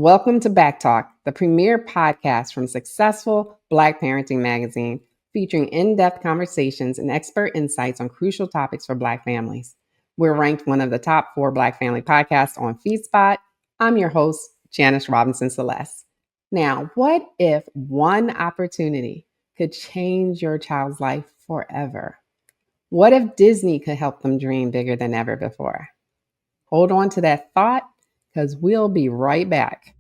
Welcome to BACKtalk, the premier podcast from successful Black Parenting Magazine, featuring in-depth conversations and expert insights on crucial topics for Black families. We're ranked one of the top 4 Black family podcasts on FeedSpot. I'm your host, Janice Robinson-Celeste. Now, what if one opportunity could change your child's life forever? What if Disney could help them dream bigger than ever before? Hold on to that thought, because we'll be right back.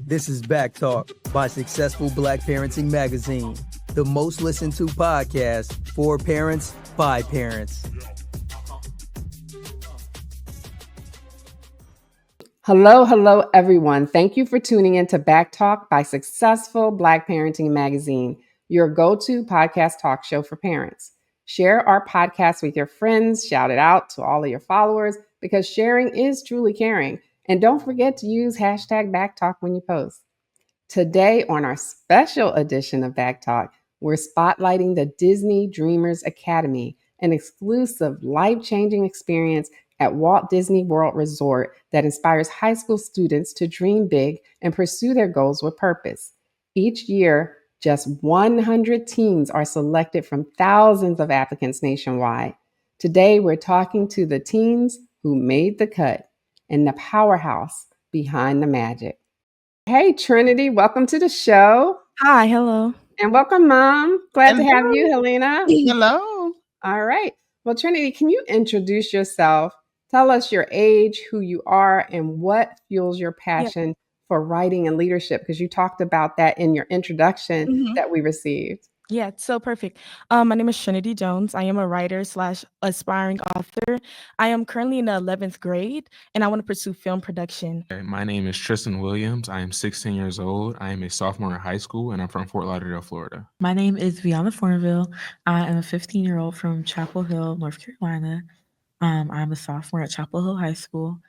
This is BACKtalk by Successful Black Parenting Magazine, the most listened to podcast for parents by parents. Hello, everyone. Thank you for tuning in to BACKtalk by Successful Black Parenting Magazine, your go-to podcast talk show for parents. Share our podcast with your friends, shout it out to all of your followers, because sharing is truly caring. And don't forget to use hashtag BACKtalk when you post. Today, on our special edition of BACKtalk, we're spotlighting the Disney Dreamers Academy, an exclusive, life-changing experience at Walt Disney World Resort that inspires high school students to dream big and pursue their goals with purpose. Each year, just 100 teens are selected from thousands of applicants nationwide. Today, we're talking to the teens who made the cut and the powerhouse behind the magic. Hey, Trinity, welcome to the show. Hi, hello. And welcome, Mom. Glad to have you, Helena. Hello. All right. Well, Trinity, can you introduce yourself? Tell us your age, who you are, and what fuels your passion for writing and leadership, because you talked about that in your introduction that we received. Yeah, it's so perfect. My name is Trinity Jones. I am a writer / aspiring author. I am currently in the 11th grade, and I want to pursue film production. My name is Tristan Williams. I am 16 years old. I am a sophomore in high school, and I'm from Fort Lauderdale, Florida. My name is Vianna Fornville. I am a 15-year-old from Chapel Hill, North Carolina. I'm a sophomore at Chapel Hill High School,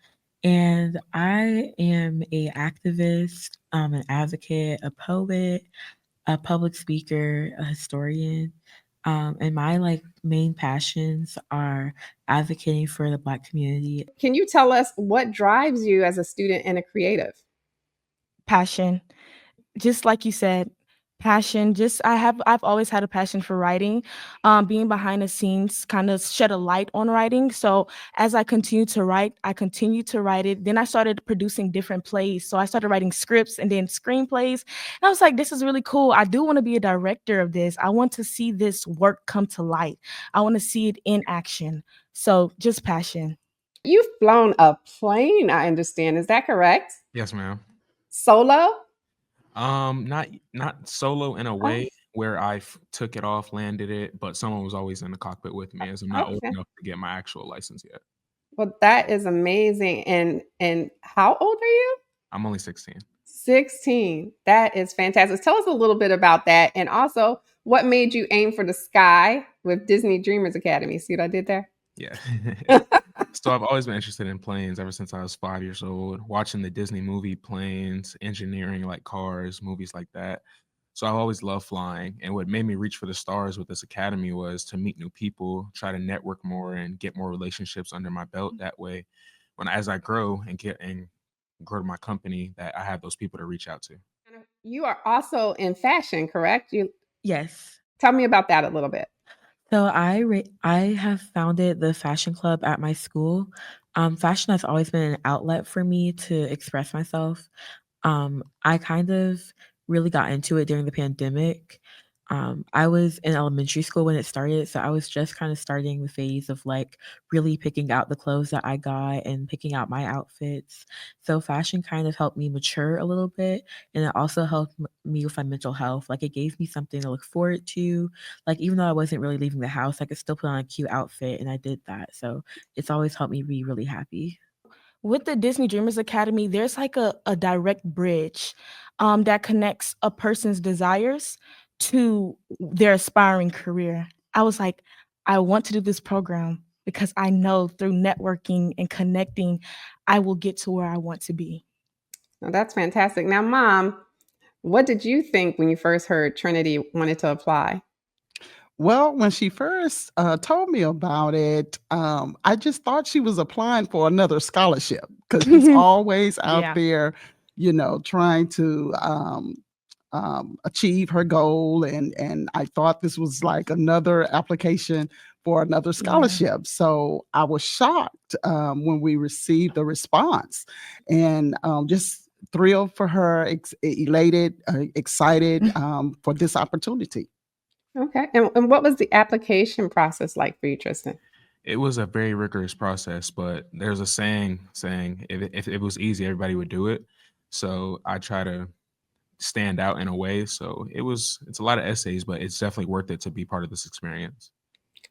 and I am an activist, an advocate, a poet, a public speaker, a historian. And my main passions are advocating for the Black community. Can you tell us what drives you as a student and a creative? Passion. Just like you said, passion. I've always had a passion for writing. Being behind the scenes kind of shed a light on writing. So as I continued to write it. Then I started producing different plays. So I started writing scripts and then screenplays. And I was like, this is really cool. I do want to be a director of this. I want to see this work come to light. I want to see it in action. So just passion. You've flown a plane, I understand. Is that correct? Yes, ma'am. Solo? Not solo in a way where I took it off, landed it, but someone was always in the cockpit with me, as I'm not old enough to get my actual license yet. Well, that is amazing. And how old are you? I'm only 16. 16. That is fantastic. Tell us a little bit about that. And also, what made you aim for the sky with Disney Dreamers Academy? See what I did there? Yeah. So I've always been interested in planes ever since I was 5 years old, watching the Disney movie planes, engineering like cars, movies like that. So I've always loved flying. And what made me reach for the stars with this academy was to meet new people, try to network more and get more relationships under my belt. That way, as I grow and grow my company, that I have those people to reach out to. You are also in fashion, correct? Yes. Tell me about that a little bit. So I have founded the fashion club at my school. Fashion has always been an outlet for me to express myself. I kind of really got into it during the pandemic. I was in elementary school when it started, so I was just kind of starting the phase of really picking out the clothes that I got and picking out my outfits. So fashion kind of helped me mature a little bit, and it also helped me with my mental health. It gave me something to look forward to. Even though I wasn't really leaving the house, I could still put on a cute outfit, and I did that. So it's always helped me be really happy. With the Disney Dreamers Academy, there's a direct bridge that connects a person's desires to their aspiring career. I was like, I want to do this program because I know through networking and connecting, I will get to where I want to be. Well, that's fantastic. Now, Mom, what did you think when you first heard Trinity wanted to apply? Well, when she first told me about it, I just thought she was applying for another scholarship because she's always out Yeah. there, trying to achieve her goal. And I thought this was like another application for another Yeah. scholarship. So I was shocked when we received the response, and just thrilled for her, elated, excited for this opportunity. Okay. And what was the application process like for you, Tristan? It was a very rigorous process, but there's a saying if it was easy, everybody would do it. So I try to stand out in a way. So it's a lot of essays, but it's definitely worth it to be part of this experience.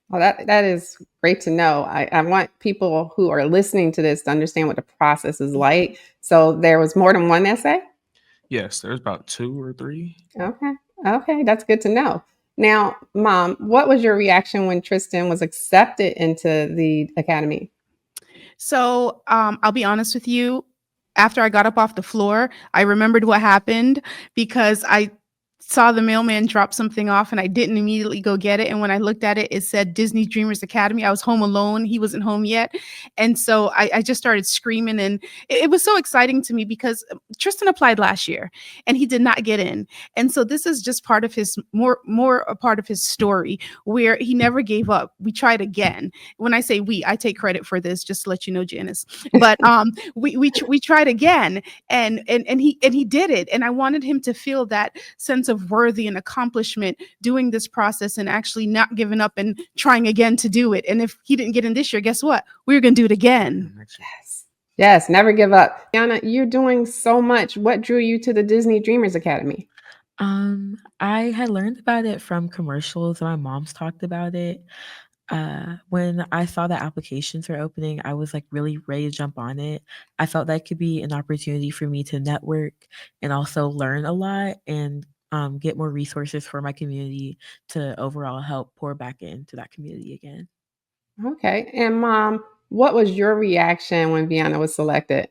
Well, that is great to know. I want people who are listening to this to understand what the process is like. So there was more than one essay? Yes, there's about 2 or 3. Okay. Okay, that's good to know. Now, Mom, what was your reaction when Tristan was accepted into the academy? So I'll be honest with you. After I got up off the floor, I remembered what happened because I saw the mailman drop something off and I didn't immediately go get it. And when I looked at it, it said Disney Dreamers Academy. I was home alone. He wasn't home yet. And so I just started screaming. And it was so exciting to me because Tristan applied last year and he did not get in. And so this is just part of his more a part of his story where he never gave up. We tried again. When I say we, I take credit for this, just to let you know, Janice. But we tried again and he did it. And I wanted him to feel that sense of worthy and accomplishment doing this process and actually not giving up and trying again to do it. And if he didn't get in this year, guess what? We're going to do it again. Yes. Yes, never give up. Vianna, you're doing so much. What drew you to the Disney Dreamers Academy? I had learned about it from commercials. My mom's talked about it. When I saw the applications were opening, I was like really ready to jump on it. I felt that could be an opportunity for me to network and also learn a lot and get more resources for my community to overall help pour back into that community again. Okay. And Mom, what was your reaction when Vianna was selected?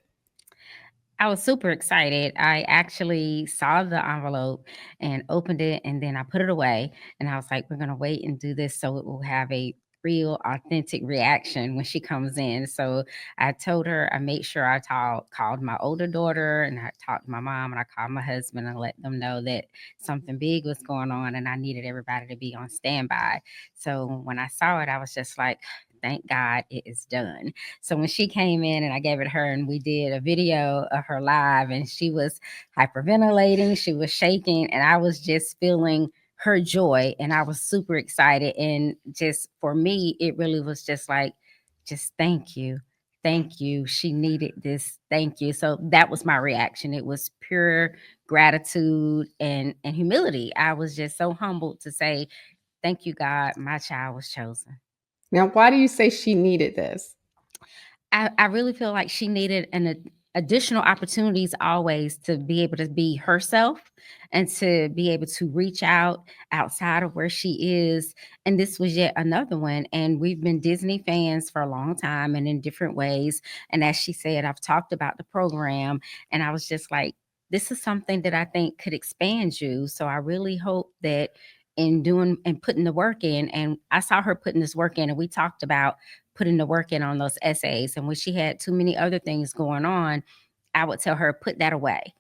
I was super excited. I actually saw the envelope and opened it, and then I put it away. And I was like, we're going to wait and do this so it will have a real, authentic reaction when she comes in. So I told her, I made sure called my older daughter, and I talked to my mom, and I called my husband and let them know that something big was going on and I needed everybody to be on standby. So when I saw it, I was just like, thank God it is done. So when she came in and I gave it to her and we did a video of her live and she was hyperventilating, she was shaking, and I was just feeling her joy and I was super excited. And just for me, it really was just like, just thank you. Thank you. She needed this. Thank you. So that was my reaction. It was pure gratitude and humility. I was just so humbled to say, thank you, God, my child was chosen. Now, why do you say she needed this? I really feel like she needed additional opportunities always to be able to be herself and to be able to reach out outside of where she is. And this was yet another one. And we've been Disney fans for a long time and in different ways. And as she said, I've talked about the program and I was just like, this is something that I think could expand you. So I really hope that in doing and putting the work in, and I saw her putting this work in, and we talked about putting the work in on those essays. And when she had too many other things going on, I would tell her, put that away.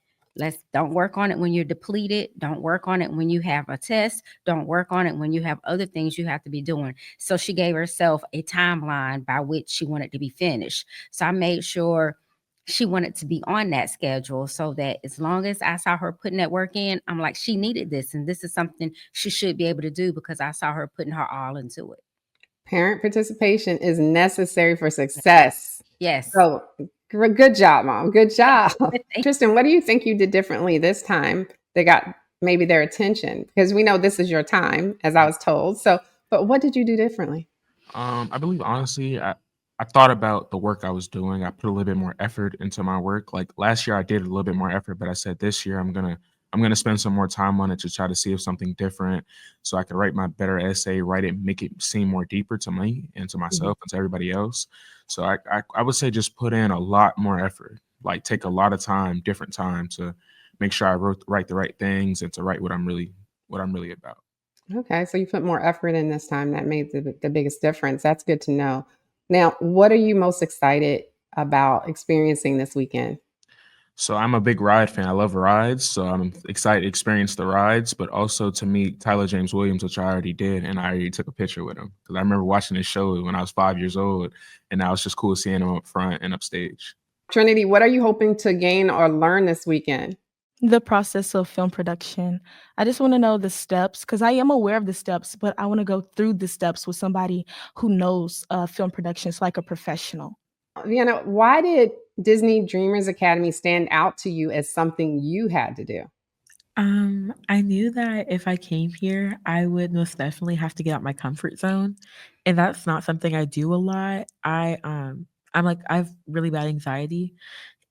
Don't work on it when you're depleted. Don't work on it when you have a test. Don't work on it when you have other things you have to be doing. So she gave herself a timeline by which she wanted to be finished. So I made sure she wanted to be on that schedule so that as long as I saw her putting that work in, I'm like, she needed this. And this is something she should be able to do because I saw her putting her all into it. Parent participation is necessary for success. Yes. So good job, Mom. Good job. Tristan, what do you think you did differently this time that got maybe their attention? Because we know this is your time, as I was told. So, but what did you do differently? I believe honestly, I thought about the work I was doing. I put a little bit more effort into my work. Like last year I did a little bit more effort, but I said this year I'm gonna spend some more time on it to try to see if something different so I could write my better essay, write it, make it seem more deeper to me and to myself and to everybody else. So I would say just put in a lot more effort, like take a lot of time, different time to make sure I write the right things and to write what I'm really about. Okay, so you put more effort in this time. That made the biggest difference. That's good to know. Now, what are you most excited about experiencing this weekend? So I'm a big ride fan. I love rides, so I'm excited to experience the rides, but also to meet Tyler James Williams, which I already did, and I already took a picture with him because I remember watching his show when I was 5 years old, and now it's just cool seeing him up front and upstage. Trinity, what are you hoping to gain or learn this weekend? The process of film production. I just want to know the steps because I am aware of the steps, but I want to go through the steps with somebody who knows film productions like a professional. Vianna, why did Disney Dreamers Academy stand out to you as something you had to do? I knew that if I came here, I would most definitely have to get out my comfort zone, and that's not something I do a lot. I have really bad anxiety,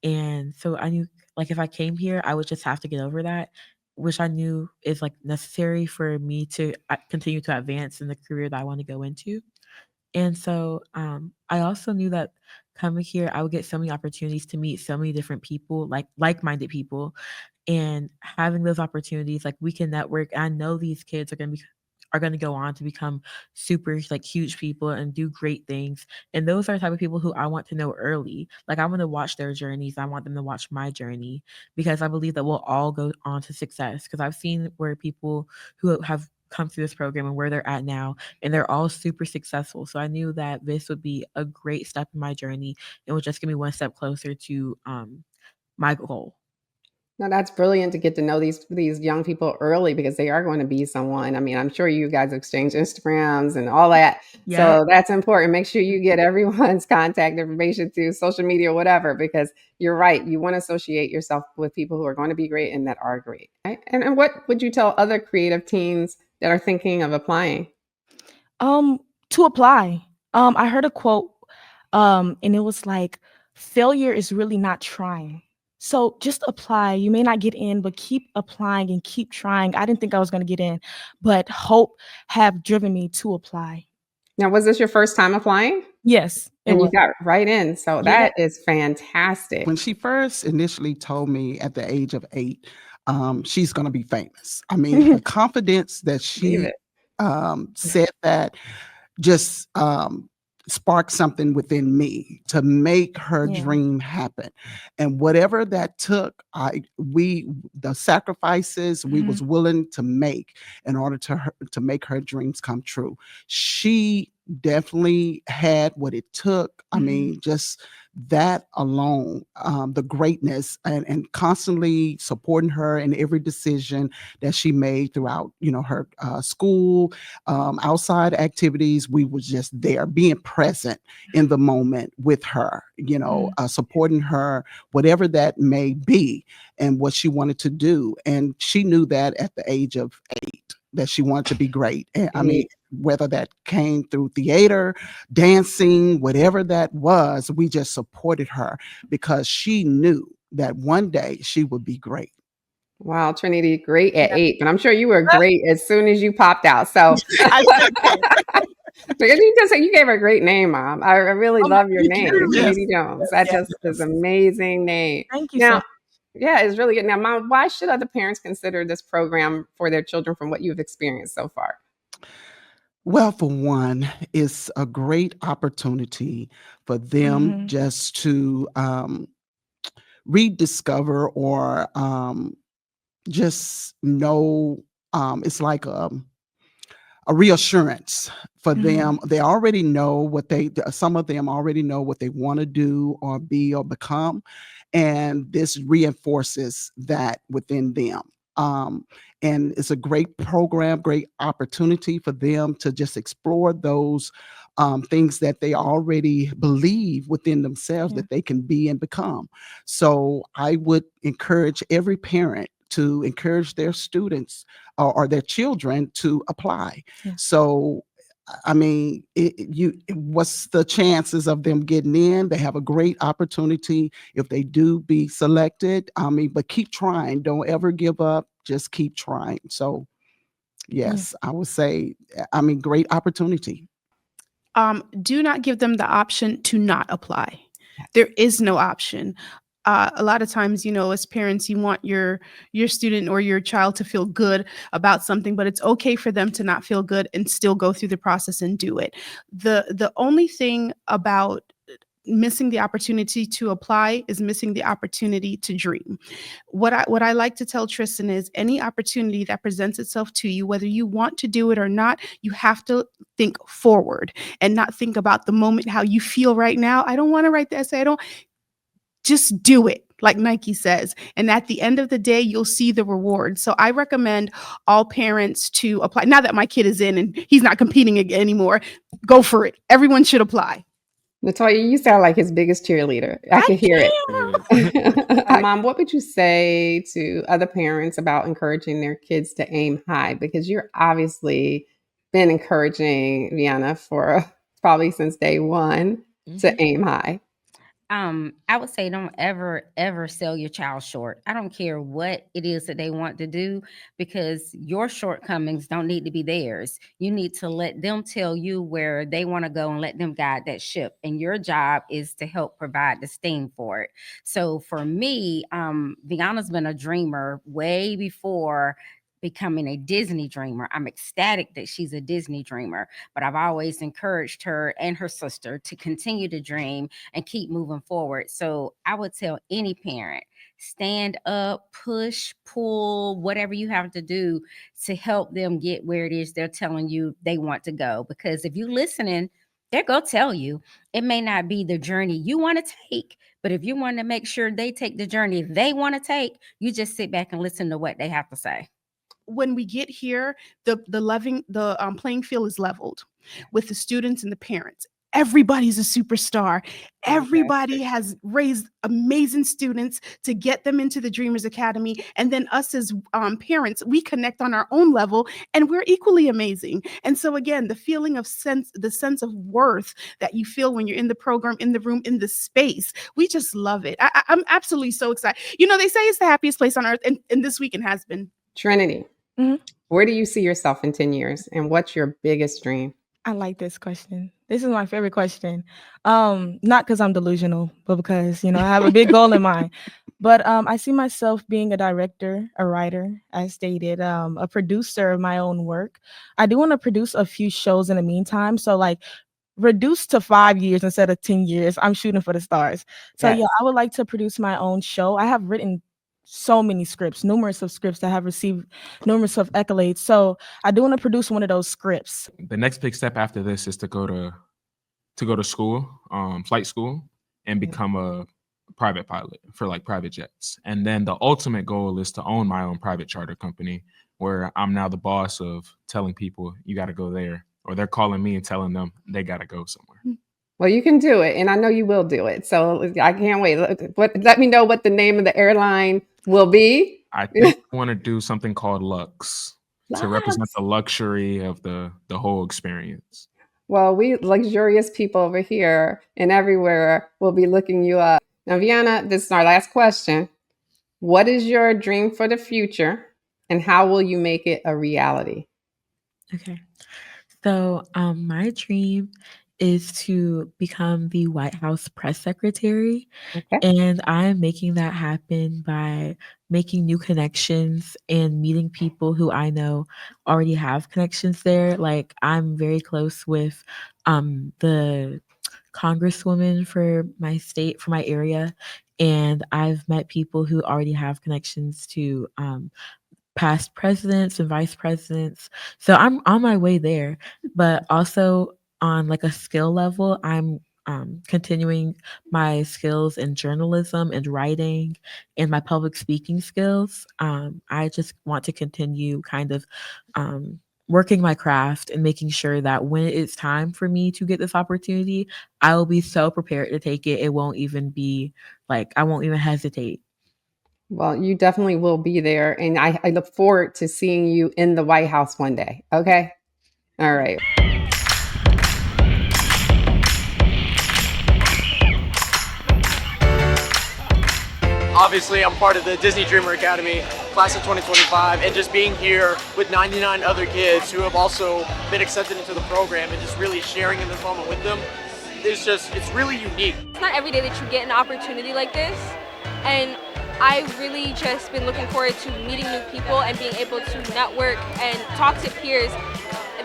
and so I knew like if I came here, I would just have to get over that, which I knew is like necessary for me to continue to advance in the career that I want to go into. And so I also knew that coming here, I would get so many opportunities to meet so many different people, like-minded people, and having those opportunities, like we can network. I know these kids are gonna go on to become super like huge people and do great things. And those are the type of people who I want to know early. Like I want to watch their journeys. I want them to watch my journey because I believe that we'll all go on to success. Because I've seen where people who have come through this program and where they're at now, and they're all super successful. So I knew that this would be a great step in my journey. It would just give me one step closer to my goal. No, that's brilliant to get to know these young people early because they are going to be someone. I mean, I'm sure you guys exchange Instagrams and all that. Yeah. So that's important. Make sure you get everyone's contact information through social media or whatever, because you're right. You want to associate yourself with people who are going to be great and that are great. Right? And what would you tell other creative teens that are thinking of applying? To apply. I heard a quote, and it was like, failure is really not trying. So just apply. You may not get in, but keep applying and keep trying. I didn't think I was going to get in, but hope have driven me to apply. Now, was this your first time applying? Yes, it And you was. got right in. So Yeah. that is fantastic. When she first initially told me at the age of 8, she's going to be famous. I mean, the confidence that Believe she it. said that just sparked something within me to make her Yeah. dream happen. And whatever that took, the sacrifices we was willing to make in order to make her dreams come true. She definitely had what it took. I mean, just that alone, the greatness and constantly supporting her in every decision that she made throughout, her school, outside activities. We was just there, being present in the moment with her, supporting her, whatever that may be, and what she wanted to do. And she knew that at the age of 8 that she wanted to be great. And I mean, whether that came through theater, dancing, whatever that was, we just supported her because she knew that one day she would be great. Wow, Trinity, great at 8, but I'm sure you were great as soon as you popped out. So because you gave her a great name, Mom. I really love your name, Trinity Jones. That just is an amazing name. Thank you Now, so yeah, it's really good. Now, Mom, why should other parents consider this program for their children from what you've experienced so far? Well, for one, it's a great opportunity for them just to rediscover or just know. It's like a reassurance for them. They already know some of them already know what they want to do or be or become. And this reinforces that within them. And it's a great program, great opportunity for them to just explore those things that they already believe within themselves that they can be and become. So I would encourage every parent to encourage their students or their children to apply. Yeah. So I mean, what's the chances of them getting in? They have a great opportunity if they do be selected. I mean, but keep trying. Don't ever give up. Just keep trying. So, yes, I would say, I mean, great opportunity. Do not give them the option to not apply. There is no option. a lot of times, as parents, you want your student or your child to feel good about something, but it's okay for them to not feel good and still go through the process and do it. The only thing about missing the opportunity to apply is missing the opportunity to dream. What I like to tell Tristan is any opportunity that presents itself to you, whether you want to do it or not, you have to think forward and not think about the moment, how you feel right now. I don't want to write the essay. Just do it, like Nike says. And at the end of the day, you'll see the reward. So I recommend all parents to apply. Now that my kid is in and he's not competing anymore, go for it. Everyone should apply. Natoya, you sound like his biggest cheerleader. I can hear it. Mom, what would you say to other parents about encouraging their kids to aim high? Because you're obviously been encouraging Vianna for probably since day one to aim high. I would say don't ever sell your child short. I don't care what it is that they want to do, because your shortcomings don't need to be theirs. You need to let them tell you where they want to go and let them guide that ship. And your job is to help provide the steam for it. So for me, Vianna's been a dreamer way before becoming a Disney dreamer. I'm ecstatic that she's a Disney dreamer, but I've always encouraged her and her sister to continue to dream and keep moving forward. So I would tell any parent, stand up, push, pull, whatever you have to do to help them get where it is they're telling you they want to go. Because if you're listening, they're going to tell you. It may not be the journey you want to take, but if you want to make sure they take the journey they want to take, you just sit back and listen to what they have to say. When we get here, the playing field is leveled with the students and the parents. Everybody's a superstar. Everybody has raised amazing students to get them into the Dreamers Academy. And then us as parents, we connect on our own level and we're equally amazing. And so again, the feeling of the sense of worth that you feel when you're in the program, in the room, in the space, we just love it. I'm absolutely so excited. They say it's the happiest place on earth, and this weekend has been. Trinity, where do you see yourself in 10 years and what's your biggest dream? I like this question. This is my favorite question. Not because I'm delusional, but because, I have a big goal in mind. But I see myself being a director, a writer, as stated, a producer of my own work. I do want to produce a few shows in the meantime. So reduced to 5 years instead of 10 years. I'm shooting for the stars. So yeah, I would like to produce my own show. I have written so many scripts, numerous of scripts that have received numerous of accolades. So I do want to produce one of those scripts. The next big step after this is to go to school, flight school, and become a private pilot for private jets. And then the ultimate goal is to own my own private charter company, where I'm now the boss of telling people you got to go there, or they're calling me and telling them they got to go somewhere. Well, you can do it, and I know you will do it. So I can't wait. Let me know what the name of the airline will be. I think I want to do something called Lux to represent the luxury of the whole experience. Well, we luxurious people over here and everywhere will be looking you up. Now, Vianna, this is our last question. What is your dream for the future, and how will you make it a reality? Okay. So my dream is to become the White House press secretary. Okay. And I'm making that happen by making new connections and meeting people who I know already have connections there. I'm very close with the congresswoman for my state, for my area. And I've met people who already have connections to past presidents and vice presidents. So I'm on my way there, but also on a skill level, I'm continuing my skills in journalism and writing and my public speaking skills. I just want to continue kind of working my craft and making sure that when it's time for me to get this opportunity, I will be so prepared to take it. It won't even be I won't even hesitate. Well, you definitely will be there, and I look forward to seeing you in the White House one day. Okay? All right. Obviously, I'm part of the Disney Dreamer Academy, class of 2025, and just being here with 99 other kids who have also been accepted into the program and just really sharing in this moment with them, it's really unique. It's not every day that you get an opportunity like this, And I really just been looking forward to meeting new people and being able to network and talk to peers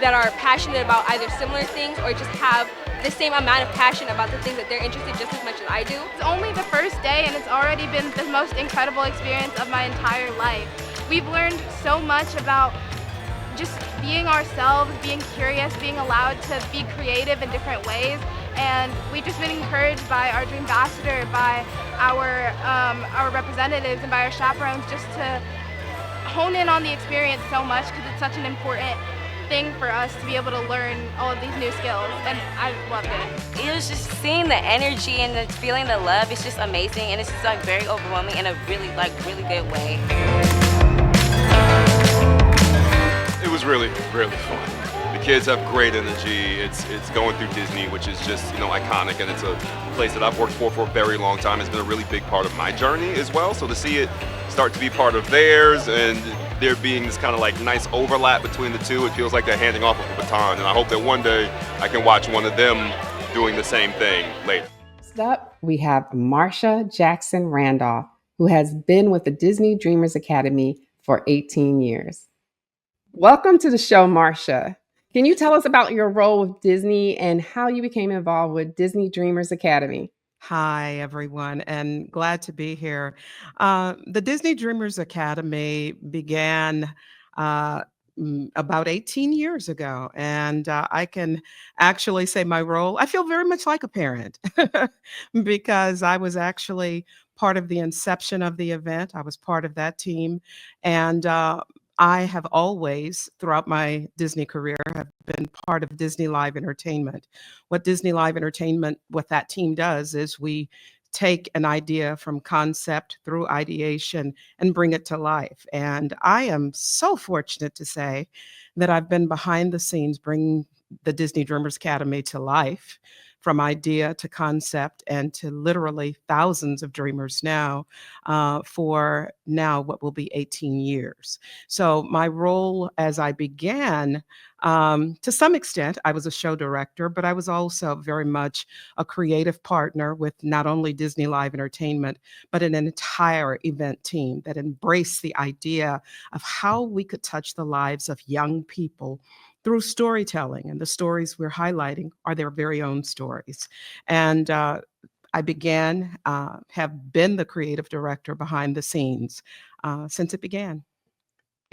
that are passionate about either similar things or just have the same amount of passion about the things that they're interested just as much as I do. It's only the first day and it's already been the most incredible experience of my entire life. We've learned so much about just being ourselves, being curious, being allowed to be creative in different ways. And we've just been encouraged by our dream ambassador, by our representatives, and by our chaperones just to hone in on the experience so much because it's such an important thing for us to be able to learn all of these new skills, and I loved it. It was just seeing the energy and the feeling the love. It's just amazing, and it's just like very overwhelming in a really good way. It was really fun. The kids have great energy. It's going through Disney, which is just, iconic, and it's a place that I've worked for a very long time. It's been a really big part of my journey as well. So to see it start to be part of theirs and there being this kind of like nice overlap between the two, it feels like they're handing off of a baton. And I hope that one day I can watch one of them doing the same thing later. Next up, we have Marsha Jackson-Randolph, who has been with the Disney Dreamers Academy for 18 years. Welcome to the show, Marsha. Can you tell us about your role with Disney and how you became involved with Disney Dreamers Academy? Hi, everyone, and glad to be here. The Disney Dreamers Academy began about 18 years ago, and I can actually say my role, I feel very much like a parent because I was actually part of the inception of the event. I was part of that team, and I have always, throughout my Disney career, have been part of Disney Live Entertainment. What Disney Live Entertainment, what that team does is we take an idea from concept through ideation and bring it to life. And I am so fortunate to say that I've been behind the scenes bringing the Disney Dreamers Academy to life, from idea to concept and to literally thousands of dreamers now for now what will be 18 years. So my role as I began, to some extent, I was a show director, but I was also very much a creative partner with not only Disney Live Entertainment, but an entire event team that embraced the idea of how we could touch the lives of young people through storytelling. And the stories we're highlighting are their very own stories. And I have been the creative director behind the scenes since it began.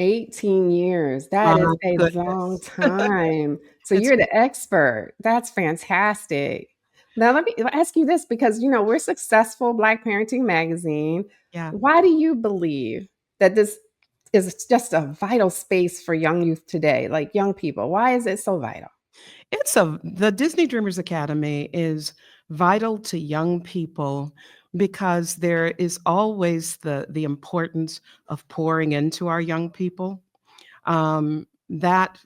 18 years. That is a Goodness. long time. So you're the expert. That's fantastic. Now, let me ask you this, because, we're Successful Black Parenting Magazine. Yeah. Why do you believe that this is just a vital space for young youth today, like young people? Why is it so vital? The Disney Dreamers Academy is vital to young people because there is always the importance of pouring into our young people. That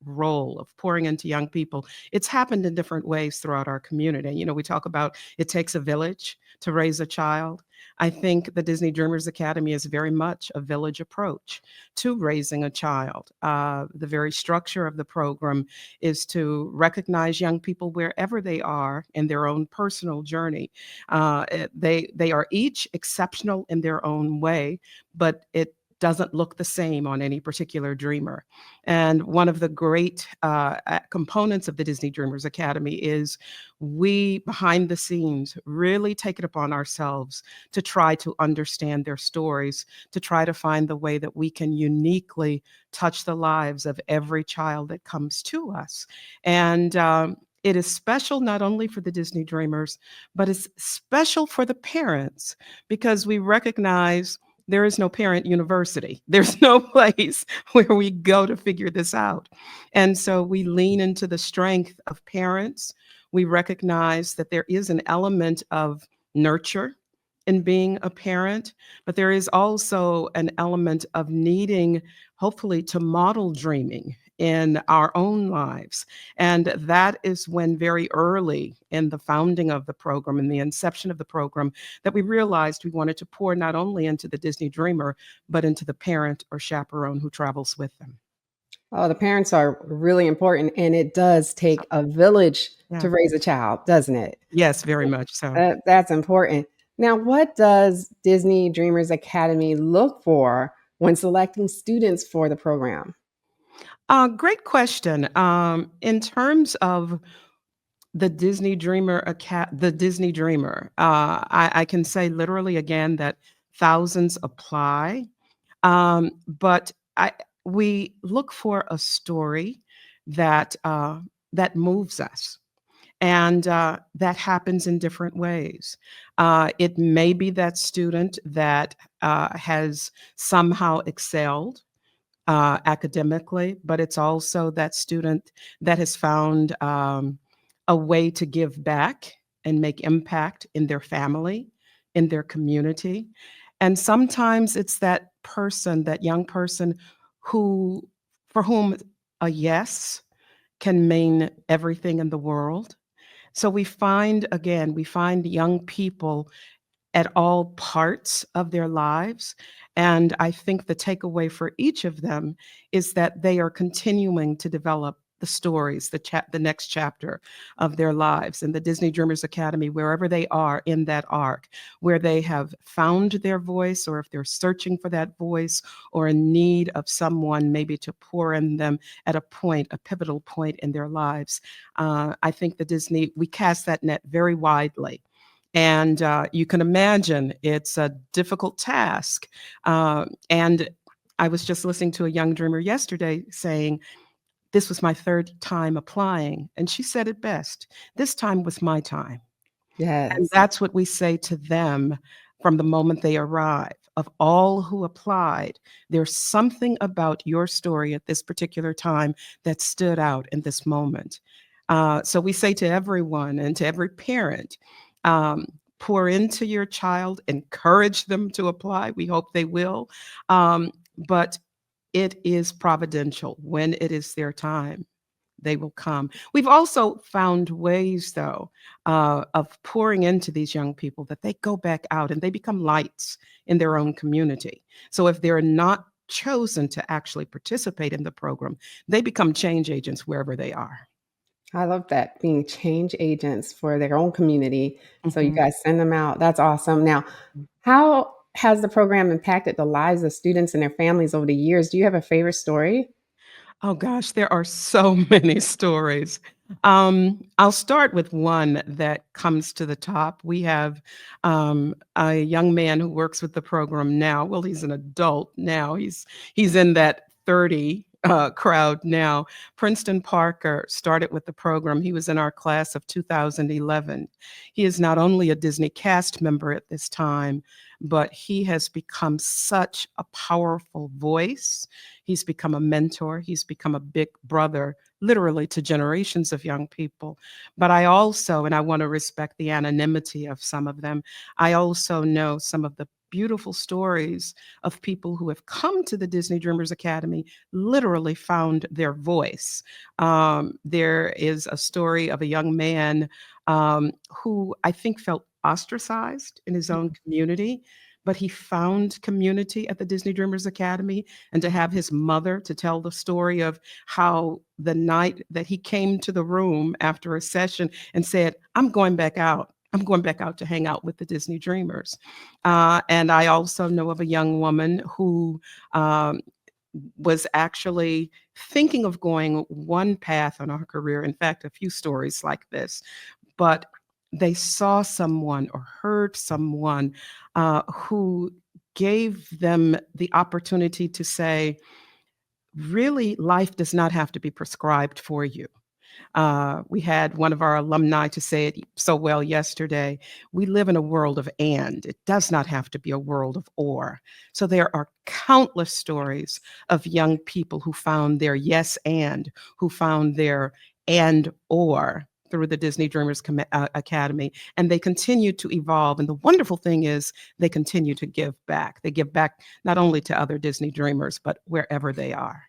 role of pouring into young people, it's happened in different ways throughout our community. We talk about it takes a village to raise a child. I think the Disney Dreamers Academy is very much a village approach to raising a child. The very structure of the program is to recognize young people wherever they are in their own personal journey. They are each exceptional in their own way, but it doesn't look the same on any particular dreamer. And one of the great components of the Disney Dreamers Academy is we, behind the scenes, really take it upon ourselves to try to understand their stories, to try to find the way that we can uniquely touch the lives of every child that comes to us. And it is special not only for the Disney Dreamers, but it's special for the parents because we recognize there is no parent university. There's no place where we go to figure this out. And so we lean into the strength of parents. We recognize that there is an element of nurture in being a parent, but there is also an element of needing, hopefully, to model dreaming in our own lives. And that is when very early in the founding of the program and the inception of the program that we realized we wanted to pour not only into the Disney Dreamer, but into the parent or chaperone who travels with them. Oh, the parents are really important, and it does take a village Yeah. to raise a child, doesn't it? Yes, very much so. That's important. Now, what does Disney Dreamers Academy look for when selecting students for the program? Great question. In terms of the the Disney Dreamer, I can say literally again that thousands apply. But we look for a story that that moves us, and that happens in different ways. It may be that student that has somehow excelled academically, but it's also that student that has found a way to give back and make impact in their family, in their community. And sometimes it's that person, that young person who, for whom a yes can mean everything in the world. So we find young people at all parts of their lives. And I think the takeaway for each of them is that they are continuing to develop the stories, the next chapter of their lives. And the Disney Dreamers Academy, wherever they are in that arc, where they have found their voice, or if they're searching for that voice, or in need of someone maybe to pour in them at a pivotal point in their lives. I think we cast that net very widely. And you can imagine it's a difficult task. And I was just listening to a young dreamer yesterday saying, this was my third time applying. And she said it best. This time was my time. And Yes. that's what we say to them from the moment they arrive. Of all who applied, there's something about your story at this particular time that stood out in this moment. So we say to everyone and to every parent, pour into your child, encourage them to apply. We hope they will. But it is providential. When it is their time, they will come. We've also found ways, though, of pouring into these young people that they go back out and they become lights in their own community. So if they're not chosen to actually participate in the program, they become change agents wherever they are. I love that, being change agents for their own community. So you Mhm. guys send them out. That's awesome. Now, how has the program impacted the lives of students and their families over the years? Do you have a favorite story? Oh gosh, there are so many stories. I'll start with one that comes to the top. We have a young man who works with the program now. Well, he's an adult now. He's in that 30 crowd now. Princeton Parker started with the program. He was in our class of 2011. He is not only a Disney cast member at this time, but he has become such a powerful voice. He's become a mentor. He's become a big brother, literally, to generations of young people. But I also, and I want to respect the anonymity of some of them, I also know some of the beautiful stories of people who have come to the Disney Dreamers Academy, literally found their voice. There is a story of a young man who I think felt ostracized in his own community, but he found community at the Disney Dreamers Academy. And to have his mother to tell the story of how the night that he came to the room after a session and said, I'm going back out. I'm going back out to hang out with the Disney Dreamers. And I also know of a young woman who was actually thinking of going one path on her career. In fact, a few stories like this, but they saw someone or heard someone who gave them the opportunity to say, really, life does not have to be prescribed for you. We had one of our alumni to say it so well yesterday. We live in a world of and. It does not have to be a world of or. So there are countless stories of young people who found their yes and, who found their and or through the Disney Dreamers Academy, and they continue to evolve. And the wonderful thing is they continue to give back. They give back not only to other Disney Dreamers, but wherever they are.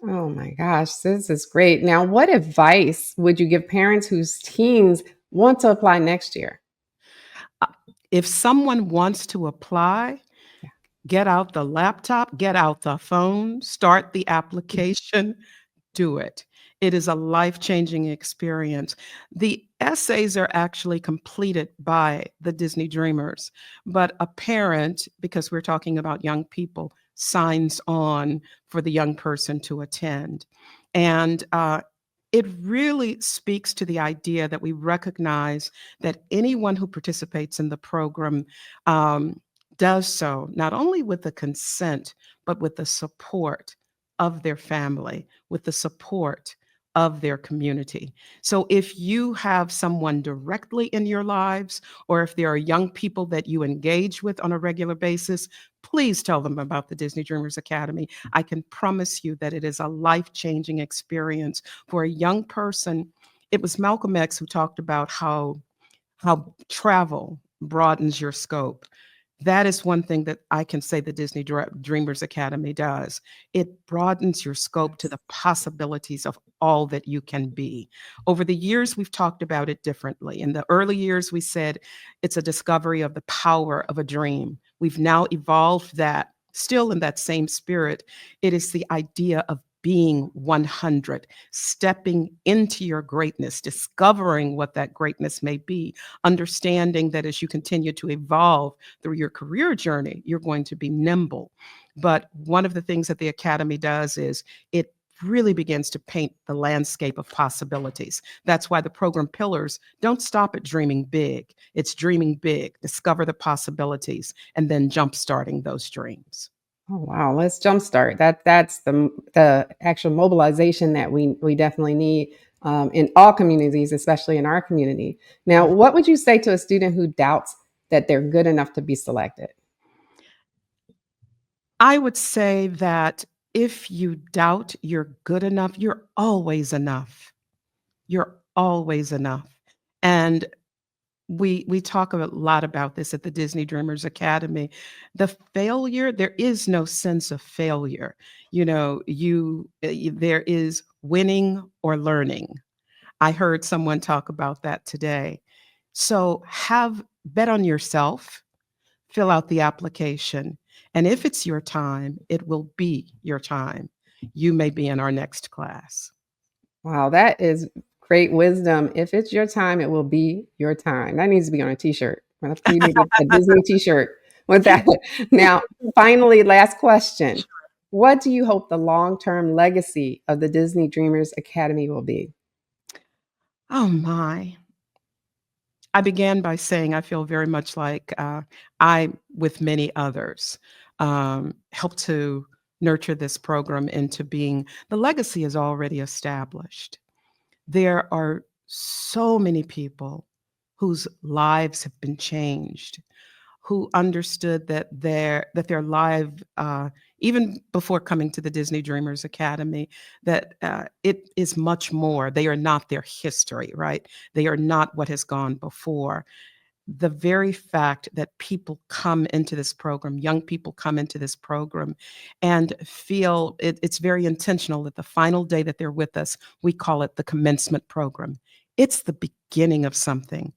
Oh my gosh, this is great. Now, what advice would you give parents whose teens want to apply next year? If someone wants to apply, get out the laptop, get out the phone, start the application, do it. It is a life-changing experience. The essays are actually completed by the Disney Dreamers, but a parent, because we're talking about young people, signs on for the young person to attend. And it really speaks to the idea that we recognize that anyone who participates in the program does so not only with the consent, but with the support of their family, with the support of their community. So if you have someone directly in your lives, or if there are young people that you engage with on a regular basis, please tell them about the Disney Dreamers Academy. I can promise you that it is a life-changing experience for a young person. It was Malcolm X who talked about how travel broadens your scope. That is one thing that I can say the Disney Dreamers Academy does. It broadens your scope to the possibilities of all that you can be. Over the years, we've talked about it differently. In the early years, we said it's a discovery of the power of a dream. We've now evolved that, still in that same spirit. It is the idea of being 100, stepping into your greatness, discovering what that greatness may be, understanding that as you continue to evolve through your career journey, you're going to be nimble. But one of the things that the Academy does is it really begins to paint the landscape of possibilities. That's why the program pillars don't stop at dreaming big. It's dreaming big, discover the possibilities, and then jumpstarting those dreams. Oh wow, let's jumpstart. That's the actual mobilization that we definitely need in all communities, especially in our community. Now, what would you say to a student who doubts that they're good enough to be selected? I would say that if you doubt you're good enough, you're always enough. You're always enough. And we talk a lot about this at the Disney Dreamers Academy. The failure, there is no sense of failure. You know, there is winning or learning. I heard someone talk about that today. So bet on yourself, fill out the application. And if it's your time, it will be your time. You may be in our next class. Wow, that is great wisdom. If it's your time, it will be your time. That needs to be on a t-shirt. We need a Disney t-shirt with that. Now, finally, last question. What do you hope the long-term legacy of the Disney Dreamers Academy will be? Oh my. I began by saying I feel very much like I, with many others, helped to nurture this program into being, the legacy is already established. There are so many people whose lives have been changed, who understood that their life, even before coming to the Disney Dreamers Academy, that it is much more. They are not their history, right? They are not what has gone before. The very fact that people come into this program, young people come into this program and feel it's very intentional that the final day that they're with us, we call it the commencement program. It's the beginning of something.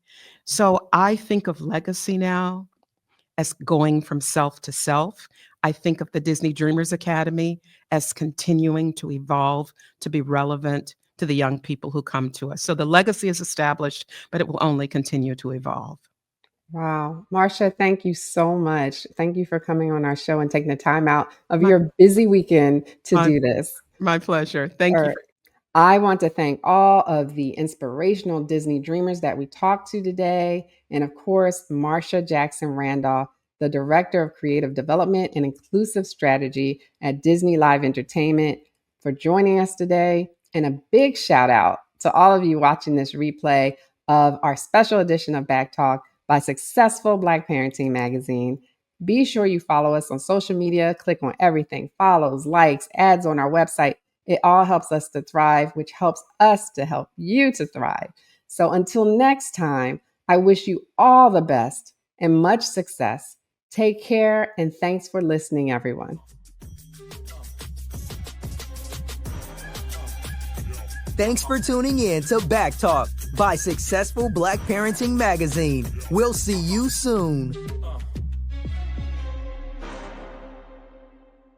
So I think of legacy now as going from self to self. I think of the Disney Dreamers Academy as continuing to evolve, to be relevant to the young people who come to us. So the legacy is established, but it will only continue to evolve. Wow. Marsha, thank you so much. Thank you for coming on our show and taking the time out of your busy weekend to do this. My pleasure. Thank you. I want to thank all of the inspirational Disney Dreamers that we talked to today. And of course, Marsha Jackson-Randolph, the Director of Creative Development and Inclusive Strategy at Disney Live Entertainment, for joining us today. And a big shout out to all of you watching this replay of our special edition of BACKtalk by Successful Black Parenting Magazine. Be sure you follow us on social media, click on everything, follows, likes, ads on our website. It all helps us to thrive, which helps us to help you to thrive. So until next time, I wish you all the best and much success. Take care, and thanks for listening, everyone. Thanks for tuning in to BACKtalk by Successful Black Parenting Magazine. We'll see you soon.